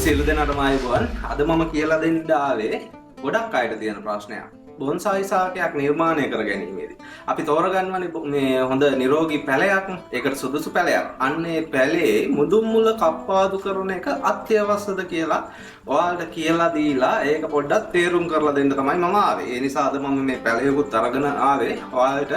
සියලු දෙනාටම ආයුබෝවන්. අද මම කියලා දෙන්න ආවේ ගොඩක් අයට තියෙන ප්‍රශ්නයක්. බොන්සායි ශාකයක් නිර්මාණය කර ගැනීමේදී අපි තෝරගන්නවනේ මේ හොඳ නිරෝගී පැලයක්, ඒකට සුදුසු පැලයක්. අන්නේ පැලේ මුදුන් මුල කප්පාදු කරන එක අත්‍යවශ්‍යද කියලා ඔයාලට කියලා දීලා ඒක පොඩ්ඩක් තේරුම් කරලා දෙන්න තමයි මම ආවේ. ඒ නිසා අද මම මේ පැලයකුත් අරගෙන ආවේ ඔයාලට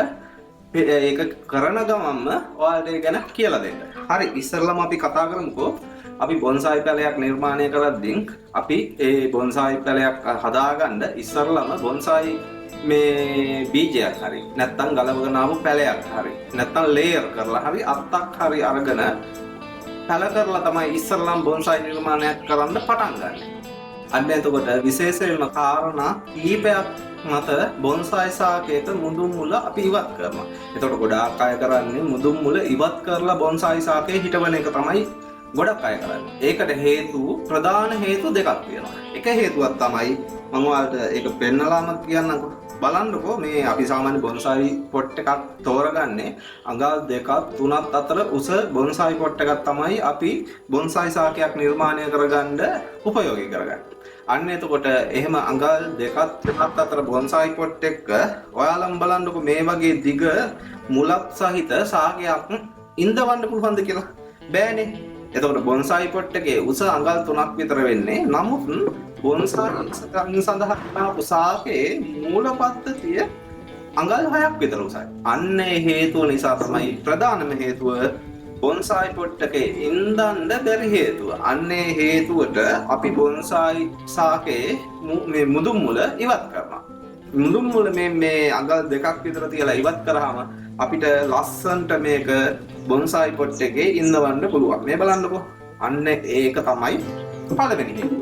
ඒක කරන ගමන්ම ඔයාලට ඒ ගැන කියලා දෙන්න. හරි, ඉස්සෙල්ලාම අපි කතා කරමුකෝ. අපි බොන්සායි පැලයක් නිර්මාණය කරද්දී අපි ඒ බොන්සායි පැලයක් හදාගන්න ඉස්සරලම බොන්සායි මේ බීජයක් හරි නැත්නම් ගලවගෙන ආපු පැලයක් හරි නැත්නම් ලේයර් කරලා හරි අත්තක් හරි අරගෙන පැල කරලා තමයි ඉස්සරලම බොන්සායි නිර්මාණයක් කරන්න පටන් ගන්න. අන්න එතකොට විශේෂයෙන්ම කාරණා කීපයක් මත බොන්සායි ශාකයක මුදුන් මුල අපි ඉවත් කරනවා. එතකොට ගොඩාක් අය කරන්නේ මුදුන් මුල ඉවත් කරලා බොන්සායි ශාකය හිටවන එක තමයි ගොඩක් අය කරන්නේ. ඒකට හේතු ප්‍රධාන හේතු දෙකක් තියෙනවා. එක හේතුවක් තමයි මම ඔයාලට ඒක පෙන්නලාම කියන්නකෝ. බලන්නකෝ මේ අපි සාමාන්‍ය බොන්සායි පොට් එකක් තෝරගන්නේ අඟල් 2ක් 3ක් අතර උස බොන්සායි පොට් එකක් තමයි අපි බොන්සායි ශාකයක් නිර්මාණය කරගන්න උපයෝගී කරගන්නේ. අන්න එතකොට එහෙම අඟල් 2ක් 3ක් අතර බොන්සායි පොට් එක ඔයාලම බලන්නකෝ මේ වගේ දිග මුලක් සහිත ශාකයක් ඉඳවන්න පුළුවන්ද කියලා. බෑනේ. එතකොට බොන්සායි පොට් එකේ උස අඟල් 3ක් විතර වෙන්නේ. නමුත් බොන්සායි සඳහා ආපු ශාකයේ මූල පද්ධතිය අඟල් 6ක් විතර උසයි. අන්න ඒ හේතුව නිසා තමයි ප්‍රධානම හේතුව බොන්සායි පොට් එකේ ඉඳන්ද බැරි හේතුව. අන්න ඒ හේතුවට අපි බොන්සායි ශාකයේ මේ මුදුන් මුල ඉවත් කරනවා. මුදුන් මුල මේ අඟල් 2ක් විතර තියලා ඉවත් කරාම අපිට ලස්සන්ට මේක බොන්සායි පොට් එකේ ඉන්නවන්න පුළුවන්. මේ බලන්නකෝ. අන්න ඒක තමයි පළවෙනි හේතුව.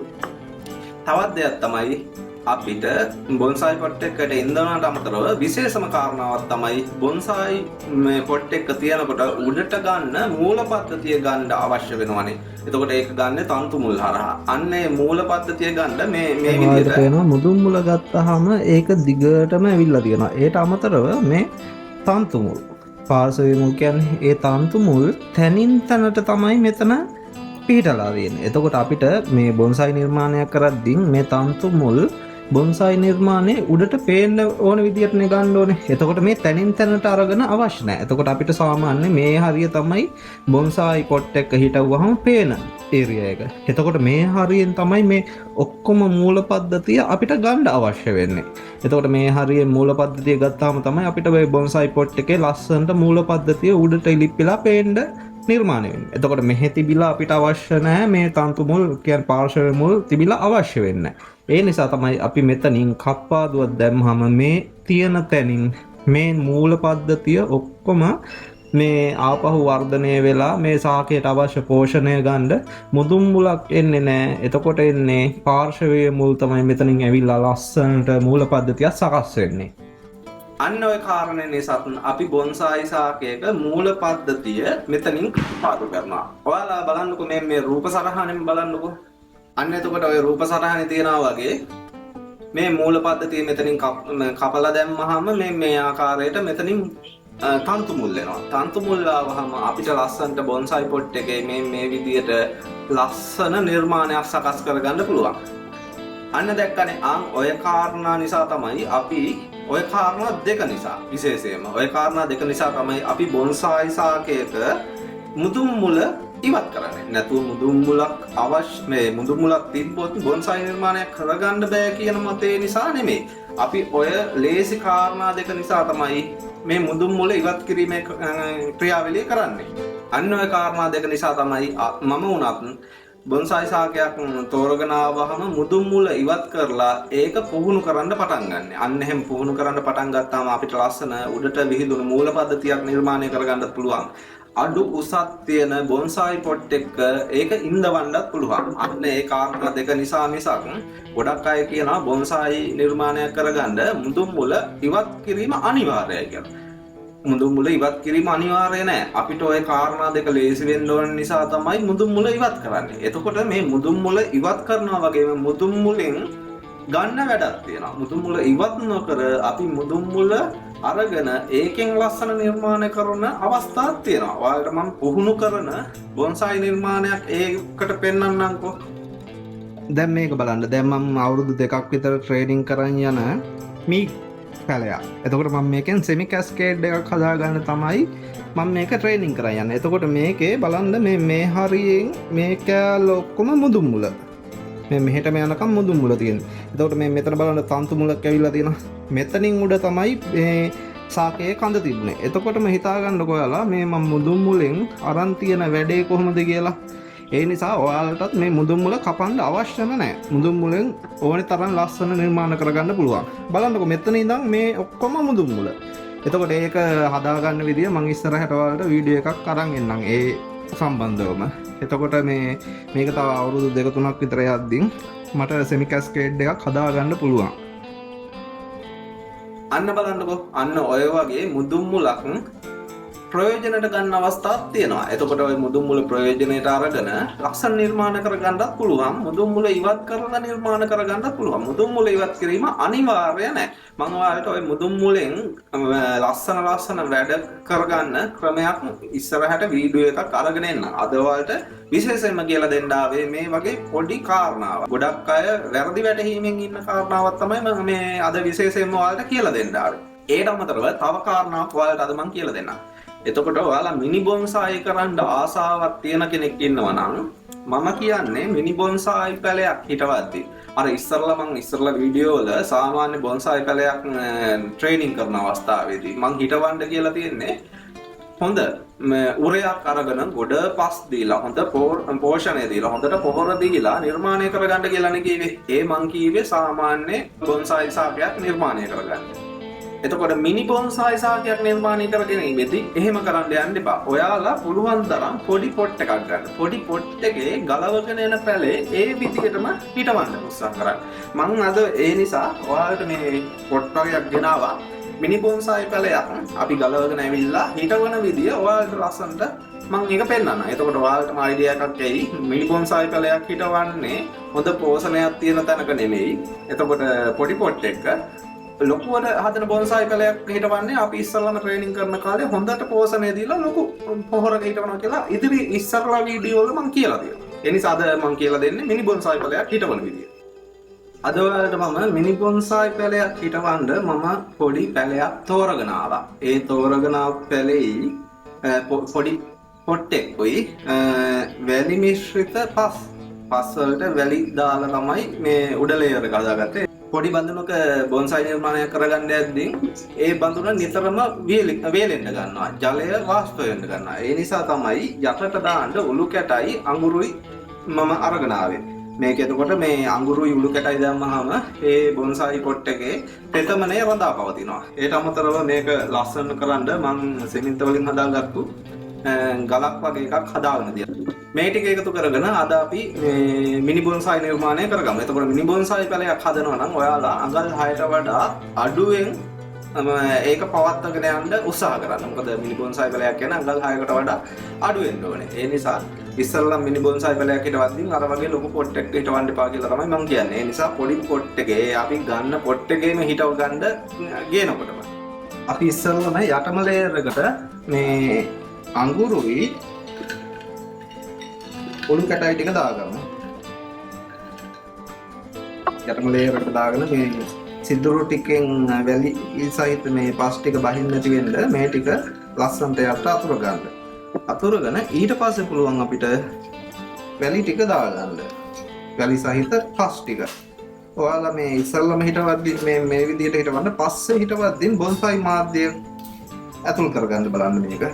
තවත් දෙයක් තමයි අපිට බොන්සායි පොට් එකට ඉන්දනට අමතරව විශේෂම කාරණාවක් තමයි බොන්සායි මේ පොට් එක තියනකොට උඩට ගන්න මූල පද්ධතිය ගන්න අවශ්‍ය වෙනවනේ. එතකොට ඒක ගන්න තන්තු මුල් හරහා. අන්න ඒ මූල පද්ධතිය ගන්න මේ විදිහට වෙනවා. මුදුන් මුල ගත්තාම ඒක දිගටම ඇවිල්ලා තියෙනවා. ඒට අමතරව මේ තන්තු මුල් පාර්ශවයේ මුල් කියන්නේ ඒ තන්තු මුල් තනින් තනට තමයි මෙතන පිහිටලා තියෙන්නේ. එතකොට අපිට මේ බොන්සායි නිර්මාණයක් කරද්දී මේ තන්තු මුල් බොන්සායි නිර්මාණයේ උඩට පේන්න ඕන විදියට නේ ගන්න ඕනේ. එතකොට මේ තනින් තනට අරගෙන අවශ්‍ය නැහැ. එතකොට අපිට සාමාන්‍ය මේ හරිය තමයි බොන්සායි පොට් එක හිටවුවහම පේන ඒරියා එක. එතකොට මේ හරියෙන් තමයි මේ ඔක්කොම මූල පද්ධතිය අපිට ගන්න අවශ්‍ය වෙන්නේ. එතකොට මේ හරියේ මූල පද්ධතිය ගත්තාම තමයි අපිට මේ බොන්සායි පොට් එකේ ලස්සනට මූල පද්ධතිය උඩට ඉලිප්පිලා පේන්න නිර්මාණය වෙන්නේ. එතකොට මෙහෙ තිබිලා අපිට අවශ්‍ය නැහැ මේ තන්තු මුල් කියන්නේ පාර්ශව මුල් තිබිලා අවශ්‍ය වෙන්නේ. ඒ නිසා තමයි අපි මෙතනින් කප්පාදුවක් දැම්මම මේ තියෙන තැනින් මේ මූල පද්ධතිය ඔක්කොම මේ ආපහු වර්ධනය වෙලා මේ ශාකයට අවශ්‍ය පෝෂණය ගන්න මුදුන් මුලක් එන්නේ නැහැ. එතකොට එන්නේ පාර්ශවීය මුල් තමයි මෙතනින් ඇවිල්ලා ලස්සනට මූල පද්ධතිය සකස් වෙන්නේ. අන්න ඔය කාරණේ නිසා අපි බොන්සායි ශාකයක මූල පද්ධතිය මෙතනින් කප්පාදු කරනවා. ඔයාලා බලන්නකෝ මේ රූප සටහනෙන් බලන්නකෝ. අන්න එතකොට ඔය රූප සටහනේ තියනවා වගේ මේ මූල පද්ධතිය මෙතනින් කපලා දැම්මහම මේ ආකාරයට මෙතනින් තන්තු මුල් වෙනවා. තන්තු මුල් ආවහම අපිට ලස්සනට බොන්සායි පොට් එකේ මේ විදියට ලස්සන නිර්මාණයක් සකස් කරගන්න පුළුවන්. අන්න දැක්කනේ ඔය කාරණා නිසා තමයි අපි ඔය කාරණා දෙක නිසා විශේෂයෙන්ම ඔය කාරණා දෙක නිසා තමයි අපි බොන්සායි ශාකයක මුදුන් මුල ඉවත් කරන්නේ. නැතුව මුදුන් මුලක් අවශ්‍ය මේ මුදුන් මුලක් තිබ්බොත් බොන්සායි නිර්මාණයක් කරගන්න බෑ කියන මතේ නිසා නෙමෙයි. අපි ඔය ලේසි කාරණා දෙක නිසා තමයි මේ මුදුන් මුල ඉවත් කිරීමේ ක්‍රියාවලිය කරන්නේ. අන්න ඔය කාරණා දෙක නිසා තමයි මම උනත් බොන්සායි ශාකයක් තෝරගෙන ආවහම මුදුන් මුල ඉවත් කරලා ඒක පුහුණු කරන්න පටන් ගන්න. අන්න එහෙම පුහුණු කරන්න පටන් ගත්තාම අපිට ලස්සන උඩට විහිදුණු මූල පද්ධතියක් නිර්මාණය කරගන්නත් පුළුවන්. අඩු උසක් තියෙන බොන්සායි පොට් එක ඒක ඉඳවන්නත් පුළුවන්. අන්න ඒ කාරණා දෙක නිසා මිසක් ගොඩක් අය කියනවා බොන්සායි නිර්මාණයක් කරගන්න මුදුන් මුල ඉවත් කිරීම අනිවාර්යයි කියලා. මුදුන් මුල ඉවත් කිරීම අනිවාර්ය නෑ. අපිට ওই කාරණා දෙක ලේසි වෙන්න ඕන නිසා තමයි මුදුන් මුල ඉවත් කරන්නේ. එතකොට මේ මුදුන් මුල ඉවත් කරනවා වගේම මුදුන් මුලෙන් ගන්න වැඩක් තියෙනවා. මුදුන් මුල ඉවත් නොකර අපි මුදුන් මුල අරගෙන ඒකෙන් ලස්සන නිර්මාණය කරන අවස්ථාවක් තියෙනවා. ඔයාලට මම පුහුණු කරන බොන්සායි නිර්මාණයක් ඒකට පෙන්වන්නම්කෝ. දැන් මේක බලන්න. දැන් මම අවුරුදු 2ක් විතර ට්‍රේනින් කරන් යන මී පැලයක්. එතකොට මම මේකෙන් සෙමි කැස්කේඩ් එකක් හදාගන්න තමයි මම මේක ට්‍රේනින් කරන් යන්නේ. එතකොට මේකේ බලන්න මේ හරියෙන් මේ කෑල්ල ඔක්කොම මුදුන් මුල. මේ මෙහෙටම යනකම් මුදුන් මුල තියෙනවා. එතකොට මේ මෙතන බලන්න තන්තු මුලක් ඇවිල්ලා තියෙනවා. මෙතනින් උඩ තමයි මේ සාකයේ කඳ තිබුණේ. එතකොටම හිතාගන්නකො ඔයාලා මේ මම මුදුන් මුලෙන් අරන් තියෙන වැඩේ කොහොමද කියලා. ඒ නිසා ඔයාලටත් මේ මුදුන් මුල කපන්න අවශ්‍යම නැහැ. මුදුන් මුලෙන් ඕනේ තරම් ලස්සන නිර්මාණ කරගන්න පුළුවන්. බලන්නකො මෙතන ඉඳන් මේ ඔක්කොම මුදුන් මුල. එතකොට ඒක හදාගන්න විදිය මම ඉස්සරහට ඔයාලට වීඩියෝ එකක් අරන් එන්නම් ඒ සම්බන්ධවම. එතකොට මේක තව අවුරුදු 2-3ක් විතර යද්දී මට සෙමි කැස්කේඩ් එකක් හදාගන්න පුළුවන්. අන්න බලන්නකෝ අන්න ඔය වගේ මුදුන් මුලක් ප්‍රයෝජනට ගන්න අවස්ථාවක් තියෙනවා. එතකොට ওই මුදුන් මුල ප්‍රයෝජනයට අරගෙන ලස්සන නිර්මාණ කරගන්නත් පුළුවන්. මුදුන් මුල ඉවත් කරලා නිර්මාණ කරගන්නත් පුළුවන්. මුදුන් මුල ඉවත් කිරීම අනිවාර්ය නැහැ. මම ඔයාලට ওই මුදුන් මුලෙන් ලස්සන වැඩ කරගන්න ක්‍රමයක් ඉස්සරහට වීඩියෝ එකක් අරගෙන එන්න. අද ඔයාලට විශේෂයෙන්ම කියලා දෙන්න ආවේ මේ වගේ පොඩි කාරණාවක්. ගොඩක් අය වැරදි වැටහීමෙන් ඉන්න කාරණාවක් තමයි මම මේ අද විශේෂයෙන්ම ඔයාලට කියලා දෙන්න ආවේ. ඒට අමතරව තව කාරණාවක් ඔයාලට අද මම කියලා දෙන්නම්. එතකොට ඔයාලා මිනි බොන්සායි කරන්න ආසාවක් තියෙන කෙනෙක් ඉන්නවා නම් මම කියන්නේ මිනි බොන්සායි පැලයක් හිටවද්දී අර ඉස්සරලා වීඩියෝ වල සාමාන්‍ය බොන්සායි පැලයක් ට්‍රේනින් කරන අවස්ථාවේදී මම හිටවන්න කියලා තියෙන්නේ හොඳ උරයක් අරගෙන ගොඩ පස් දීලා හොඳ පෝෂණය දීලා හොඳට පොහොර දීලා නිර්මාණය කරගන්න කියලානේ කිව්වේ. ඒ මං කිව්වේ සාමාන්‍ය බොන්සායි සාකයක් නිර්මාණය කරගන්න. එතකොට මිනි බොන්සායි සාකයක් නිර්මාණය කරගෙන ඉමෙති එහෙම කරන්න යන්න එපා. ඔයාලා පුළුවන් තරම් පොඩි පොට් එකක් ගන්න. පොඩි පොට් එකේ ගලවගෙන එන පැලේ ඒ විදිහටම හිටවන්න උත්සාහ කරන්න. මම අද ඒ නිසා ඔයාලට මේ පොට් වර්ගයක් ගෙනාවා. මිනි බොන්සායි පැලයක් අපි ගලවගෙන ඇවිල්ලා හිටවන විදිය ඔයාලට ලස්සනට මම ඒක පෙන්නන්න. එතකොට ඔයාලටම අයිඩියා එකක් එයි. මිනි බොන්සායි පැලයක් හිටවන්නේ හොඳ පෝෂණයක් තියෙන තැනක නෙමෙයි. එතකොට පොඩි පොට් එක ලොකුවට හදන බොන්සායි පැලයක් හිටවන්නේ අපි ඉස්සරලම ට්‍රේනින් කරන කාලේ හොඳට පෝෂණය දීලා ලොකු පොහොරක හිටවනවා කියලා ඉදිරි ඉස්සරලා වීඩියෝ වල මම කියලා තියෙනවා. ඒ නිසා අද මම කියලා දෙන්නේ මිනි බොන්සායි පැලයක් හිටවන විදිය. අද ඔයාලට මම මිනි බොන්සායි පැලයක් හිටවන්න මම පොඩි පැලයක් තෝරගෙන ආවා. ඒ තෝරගෙන ආපු පැලෙයි පොඩි පොට් එකකුයි වැලි මිශ්‍රිත පස් වලට වැලි දාලා තමයි මේ උඩ ලේයර් එක හදාගත්තේ. පොඩි බඳුනක බොන්සායි නිර්මාණය කරගන්න යද්දී ඒ බඳුන නිතරම වේලෙන්න ගන්නවා. ජලය වාෂ්ප වෙන්න ගන්නවා. ඒ නිසා තමයි යටට දාන්න උළු කැටයි අඟුරුයි මම අරගෙන ආවේ. මේක එතකොට මේ අඟුරුයි උළු කැටයි දැම්මහම ඒ බොන්සායි පොට් එකේ තෙතමනේ රඳා පවතිනවා. ඒට අමතරව මේක ලස්සන කරන්න මම සිමෙන්ත වලින් හදාගත්තු ගලක් වගේ එකක් හදාගෙන තියෙනවා. මේ ටික එකතු කරගෙන අද අපි මේ මිනි බොන්සායි නිර්මාණය කරගමු. එතකොට මිනි බොන්සායි පැලයක් හදනවා නම් ඔයාලා අඟල් 6ට වඩා අඩුවෙන් ඒක පවත්වාගෙන යන්න උත්සාහ කරන්න. මොකද මිනි බොන්සායි පැලයක් කියන අඟල් 6කට වඩා අඩු වෙන්න ඕනේ. ඒ නිසා ඉස්සෙල්ලා මිනි බොන්සායි පැලයක් හිටවද්දී අර වගේ ලොකු පොට් එකක් හිටවන්න එපා කියලා තමයි මම කියන්නේ. ඒ නිසා පොඩි පොට් එකේ අපි ගන්න පොට් එකේම හිටව ගන්න ගේනකොටම අපි ඉස්සෙල්ලාම යටම ලේයර් එකට මේ අඟුරුයි උණු කැටයි ටික දාගමු. යටම ලේයර් එකට දාගෙන මේ සිදුරු ටිකෙන් වැලි සහිත මේ පස් ටික බහින්න නැති වෙන්න මේ ටික ලස්සනට යට අතුර ගන්න. අතුරගෙන ඊට පස්සේ පුළුවන් අපිට වැලි ටික දාගන්න. වැලි සහිත පස් ටික. ඔයාලා මේ ඉස්සල්ලාම හිටවද්දී මේ විදිහට හිටවන්න පස්සේ හිටවද්දී බොන්සායි මාධ්‍ය ඇතුල් කරගන්න බලන්න මේක.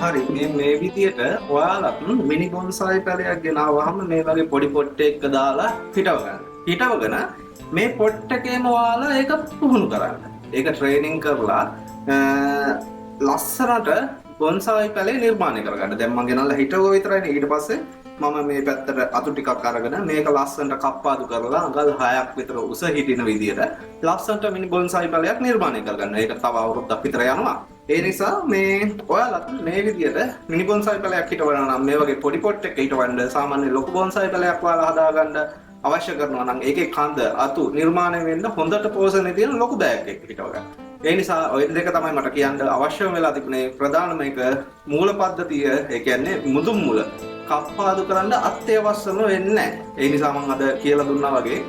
හරි මේ විදියට ඔයාලත් මිනි බොන්සායි පැලයක් ගෙනාවහම මේ වගේ පොඩි පොට් එකක දාලා හිටව ගන්න. හිටවගෙන මේ පොට් එකේම ඔයාලා ඒක පුහුණු කරන්න. ඒක ට්‍රේනින් කරලා ලස්සනට බොන්සායි පැලේ නිර්මාණය කරගන්න. දැන් මම ගෙනල්ලා හිටවුවා විතරයිනේ. ඊට පස්සේ මම මේ පැත්තට අතු ටිකක් අරගෙන මේක ලස්සනට කප්පාදු කරලා අඟල් 6ක් විතර උස හිටින විදියට ලස්සනට මිනි බොන්සායි පැලයක් නිර්මාණය කරගන්න. ඒක තව අවුරුද්දක් විතර යනවා. ඒ නිසා මේ ඔයාලත් මේ විදියට මිනි බොන්සායි පැලයක් හිටවනවා නම් මේ වගේ පොඩි පොට් එකක හිටවන්න සාමාන්‍ය ලොකු බොන්සායි පැලයක් ඔයාලා හදාගන්න අවශ්‍ය කරනවා නම් ඒකේ කඳ අතු නිර්මාණය වෙන්න හොඳට පෝෂණය තියෙන ලොකු බෑග් එකක් හිටවගන්න. ඒ නිසා ඔය දෙක තමයි මට කියන්න අවශ්‍යම වෙලා තිබුණේ. ප්‍රධානම එක මූල පද්ධතිය, ඒ කියන්නේ මුදුන් මුල කප්පාදු කරන්න අත්‍යවශ්‍යම වෙන්නේ නැහැ. ඒ නිසා මම අද කියලා දුන්නා වගේ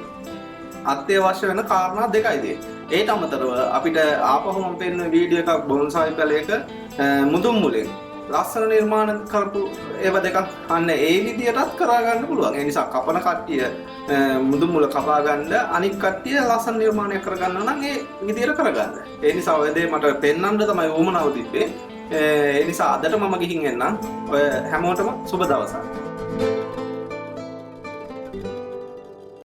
අත්‍යවශ්‍ය වෙන කාරණා දෙකයි තියෙන්නේ. ඒට අමතරව අපිට ආපහු මම පෙන්වන වීඩියෝ එකක් බොන්සායි පැලයක මුදුන් මුලෙන් ලස්සන නිර්මාණ කරපු ඒවා දෙකක් අන්න ඒ විදියටත් කරා ගන්න පුළුවන්. ඒ නිසා කපන කට්ටිය මුදුන් මුල කපා ගන්න, අනික් කට්ටිය ලස්සන නිර්මාණයක් කරගන්න නම් ඒ විදියට කරගන්න. ඒ නිසා ඔය දේ මට පෙන්වන්න තමයි වුමනාව තිබ්බේ. ඒ නිසා අදට මම ගිහින් එන්නම්. ඔය හැමෝටම සුබ දවසක්.